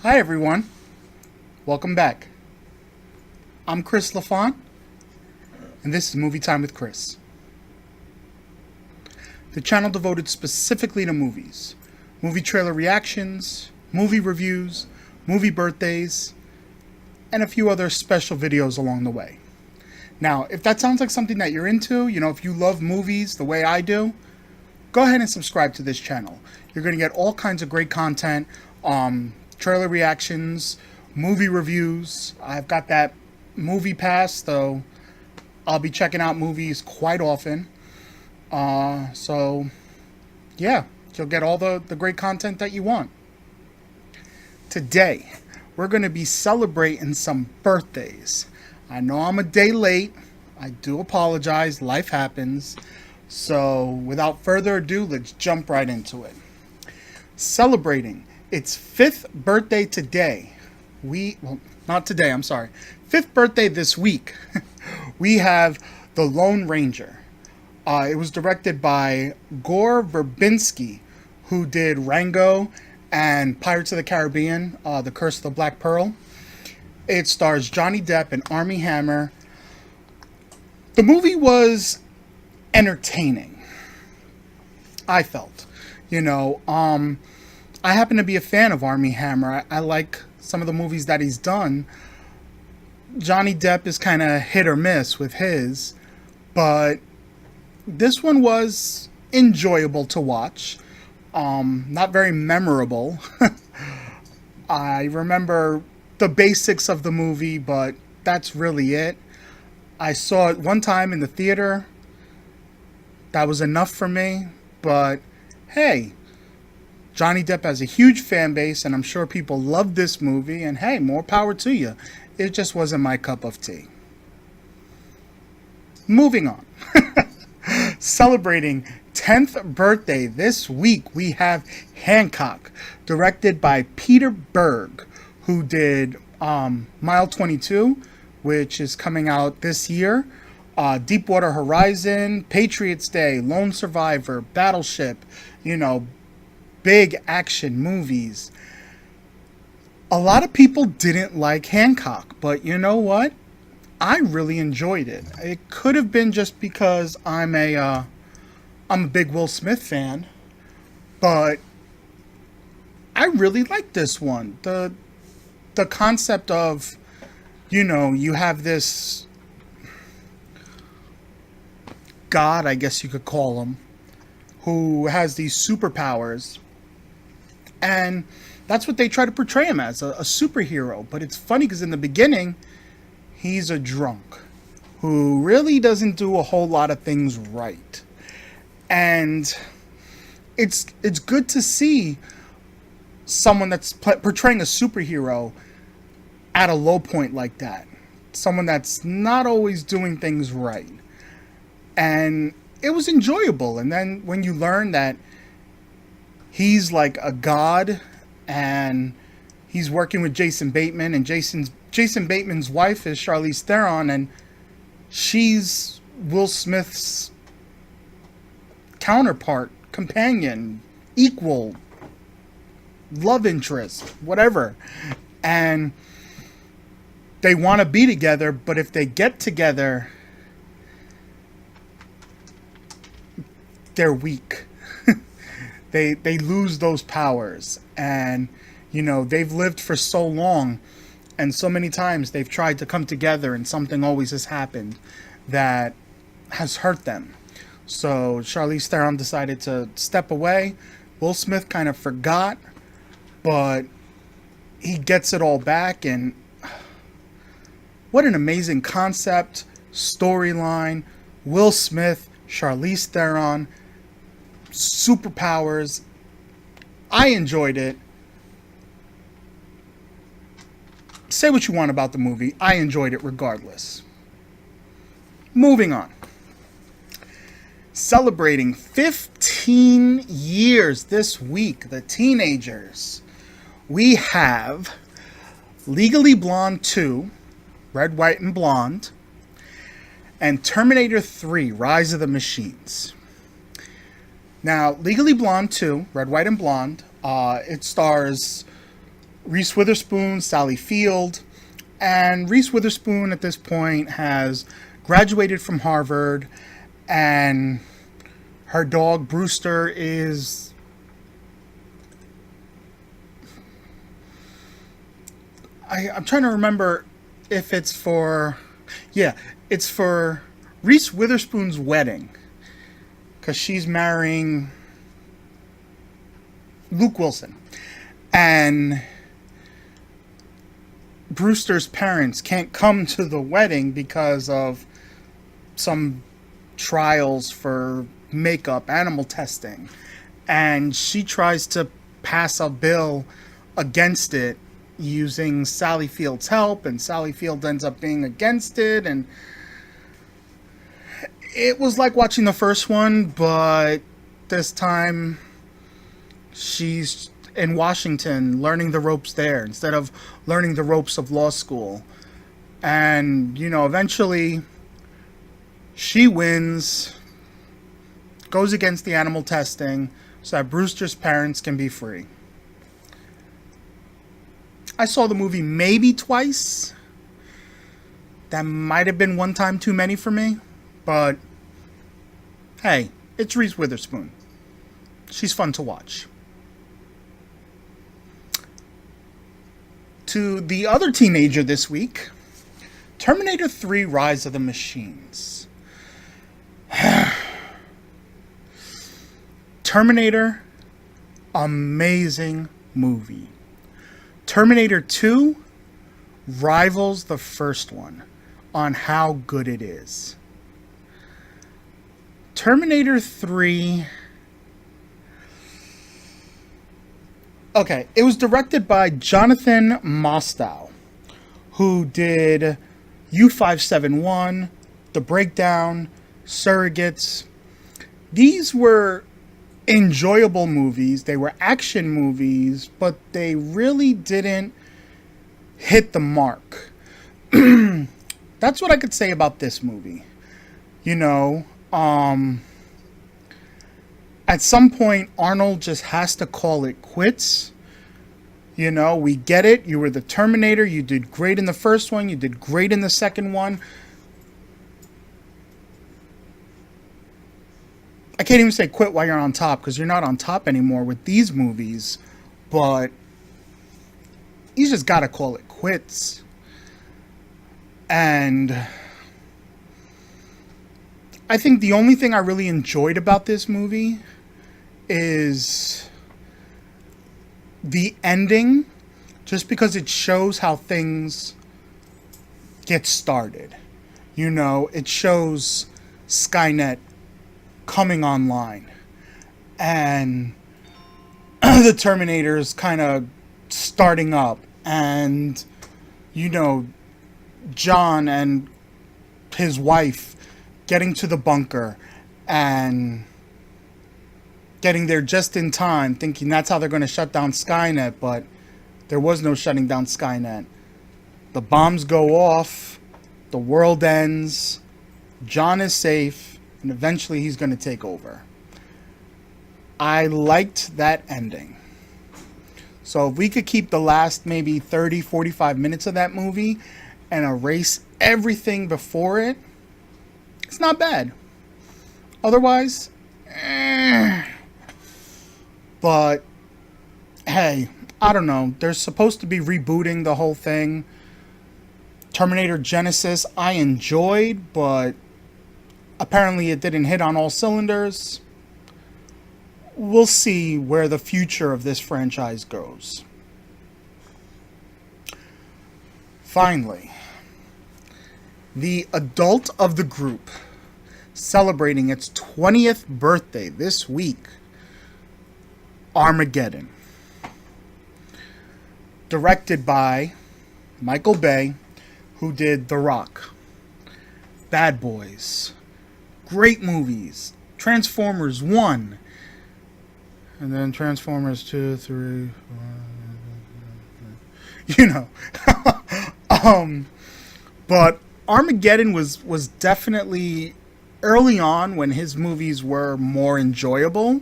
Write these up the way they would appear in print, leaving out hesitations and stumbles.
Hi everyone, welcome back. I'm Chris LaFont, and this is Movie Time with Chris, the channel devoted specifically to movies, movie trailer reactions, movie reviews, movie birthdays, and a few other special videos along the way. Now, if that sounds like something that you're into, if you love movies the way I do, go ahead and subscribe to this channel. You're going to get all kinds of great content, trailer reactions, movie reviews. I've got that movie pass, though I'll be checking out movies quite often. So, yeah, you'll get all the great content that you want. Today, we're going to be celebrating some birthdays. I know I'm a day late. I do apologize. Life happens. So, without further ado, let's jump right into it. Celebrating its 5th birthday today. Not today, I'm sorry. 5th birthday this week. We have The Lone Ranger. It was directed by Gore Verbinski, who did Rango and Pirates of the Caribbean, The Curse of the Black Pearl. It stars Johnny Depp and Armie Hammer. The movie was entertaining, I felt. I happen to be a fan of Armie Hammer. I like some of the movies that he's done. Johnny Depp is kind of hit or miss with his, but this one was enjoyable to watch. Not very memorable. I remember the basics of the movie, but that's really it. I saw it one time in the theater. That was enough for me, but hey, Johnny Depp has a huge fan base, and I'm sure people love this movie, and hey, more power to you. It just wasn't my cup of tea. Moving on. Celebrating 10th birthday this week, we have Hancock, directed by Peter Berg, who did Mile 22, which is coming out this year, Deepwater Horizon, Patriots Day, Lone Survivor, Battleship, big action movies. A lot of people didn't like Hancock, but you know what? I really enjoyed it. It could have been just because I'm a big Will Smith fan, but I really liked this one. The concept of, you have this god, I guess you could call him, who has these superpowers. And that's what they try to portray him as, a superhero. But it's funny because in the beginning, he's a drunk who really doesn't do a whole lot of things right. And it's good to see someone that's portraying a superhero at a low point like that. Someone that's not always doing things right. And it was enjoyable. And then when you learn that he's like a god and he's working with Jason Bateman, and Jason Bateman's wife is Charlize Theron, and she's Will Smith's counterpart, companion, equal, love interest, whatever. And they want to be together, but if they get together, they're weak. They lose those powers. And, they've lived for so long, and so many times they've tried to come together, and something always has happened that has hurt them. So Charlize Theron decided to step away. Will Smith kind of forgot, but he gets it all back. And what an amazing concept, storyline. Will Smith, Charlize Theron, superpowers. I enjoyed it. Say what you want about the movie. I enjoyed it regardless. Moving on. Celebrating 15 years this week, the teenagers. We have Legally Blonde 2, Red, White, and Blonde, and Terminator 3, Rise of the Machines. Now, Legally Blonde 2, Red, White, and Blonde, it stars Reese Witherspoon, Sally Field, and Reese Witherspoon at this point has graduated from Harvard, and her dog Brewster is I'm trying to remember if it's for it's for Reese Witherspoon's wedding, because she's marrying Luke Wilson, and Brewster's parents can't come to the wedding because of some trials for makeup, animal testing, and she tries to pass a bill against it using Sally Field's help, and Sally Field ends up being against it, and it was like watching the first one, but this time she's in Washington learning the ropes there instead of learning the ropes of law school. And, eventually she wins, goes against the animal testing so that Brewster's parents can be free. I saw the movie maybe twice. That might have been one time too many for me. But, hey, it's Reese Witherspoon. She's fun to watch. To the other teenager this week, Terminator 3: Rise of the Machines. Terminator, amazing movie. Terminator 2 rivals the first one on how good it is. Terminator 3... Okay, it was directed by Jonathan Mostow, who did U-571, The Breakdown, Surrogates. These were enjoyable movies. They were action movies, but they really didn't hit the mark. That's what I could say about this movie. At some point, Arnold just has to call it quits. We get it. You were the Terminator. You did great in the first one. You did great in the second one. I can't even say quit while you're on top, because you're not on top anymore with these movies. But you just got to call it quits. And I think the only thing I really enjoyed about this movie is the ending, just because it shows how things get started. It shows Skynet coming online, and the Terminators kind of starting up, and John and his wife getting to the bunker and getting there just in time, thinking that's how they're going to shut down Skynet, but there was no shutting down Skynet. The bombs go off, the world ends, John is safe, and eventually he's going to take over. I liked that ending. So if we could keep the last maybe 30, 45 minutes of that movie and erase everything before it, it's not bad. Otherwise, But, hey, I don't know. They're supposed to be rebooting the whole thing. Terminator Genisys, I enjoyed, but apparently it didn't hit on all cylinders. We'll see where the future of this franchise goes. Finally, the adult of the group, celebrating its 20th birthday this week, Armageddon. Directed by Michael Bay, who did The Rock, Bad Boys, great movies, Transformers 1, and then Transformers 2, 3, 4, but Armageddon was definitely early on when his movies were more enjoyable.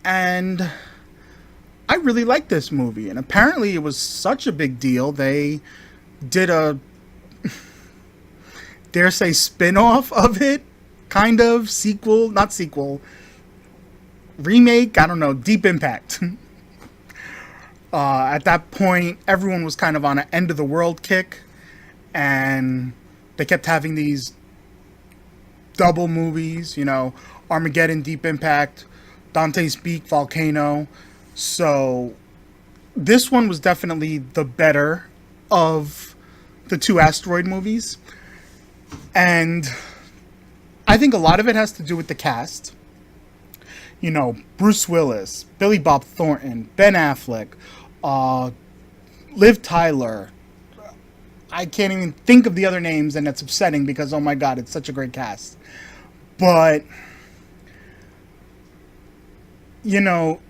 And I really like this movie, and apparently it was such a big deal. They did a, dare say, spin-off of it, kind of sequel, not sequel, remake. I don't know. Deep Impact. At that point, everyone was kind of on an end of the world kick, and they kept having these double movies. You know, Armageddon, Deep Impact, Dante's Peak, Volcano. So this one was definitely the better of the two asteroid movies. And I think a lot of it has to do with the cast. You know, Bruce Willis, Billy Bob Thornton, Ben Affleck, Liv Tyler. I can't even think of the other names, and it's upsetting because, oh my God, it's such a great cast. But, you know,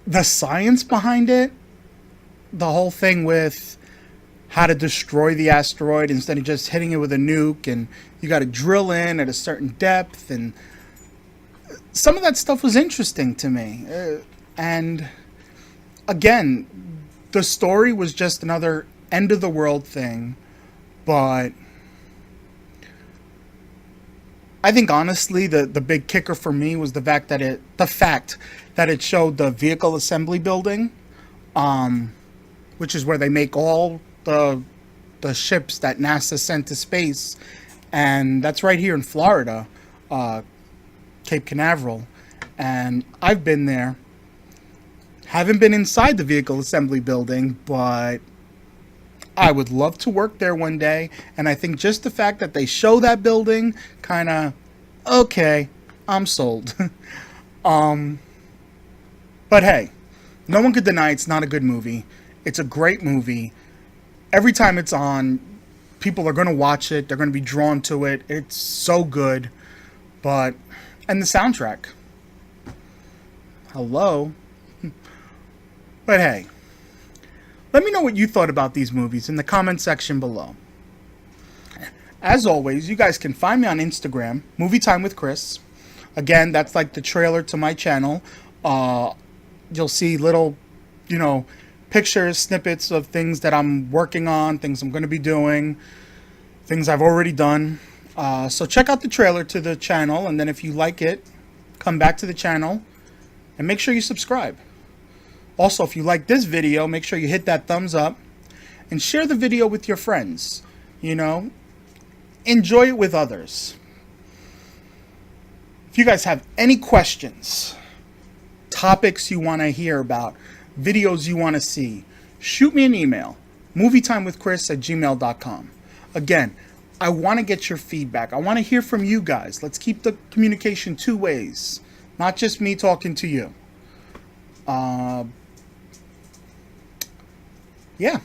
the science behind it, the whole thing with how to destroy the asteroid instead of just hitting it with a nuke, and you got to drill in at a certain depth, and some of that stuff was interesting to me. And again, the story was just another end of the world thing, but I think honestly the big kicker for me was the fact that it showed the vehicle assembly building, which is where they make all the ships that NASA sent to space, and that's right here in Florida, Cape Canaveral. And I've been there. Haven't been inside the vehicle assembly building, but I would love to work there one day. And I think just the fact that they show that building, kind of, okay, I'm sold. But hey, no one could deny it's not a good movie. It's a great movie. Every time it's on, people are going to watch it. They're going to be drawn to it. It's so good. And the soundtrack. Hello. But hey, let me know what you thought about these movies in the comment section below. As always, you guys can find me on Instagram, Movie Time with Chris. Again, that's like the trailer to my channel. You'll see little, pictures, snippets of things that I'm working on, things I'm going to be doing, things I've already done. So check out the trailer to the channel, and then if you like it, come back to the channel and make sure you subscribe. Also, if you like this video, make sure you hit that thumbs up and share the video with your friends. Enjoy it with others. If you guys have any questions, topics you want to hear about, videos you want to see, shoot me an email, movietimewithchris@gmail.com. Again, I want to get your feedback. I want to hear from you guys. Let's keep the communication two ways, not just me talking to you. Yeah.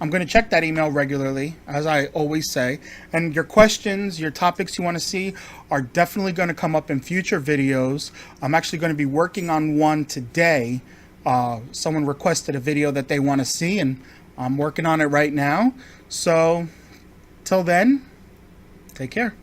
I'm going to check that email regularly, as I always say. And your questions, your topics you want to see are definitely going to come up in future videos. I'm actually going to be working on one today. Someone requested a video that they want to see, and I'm working on it right now. So, till then, take care.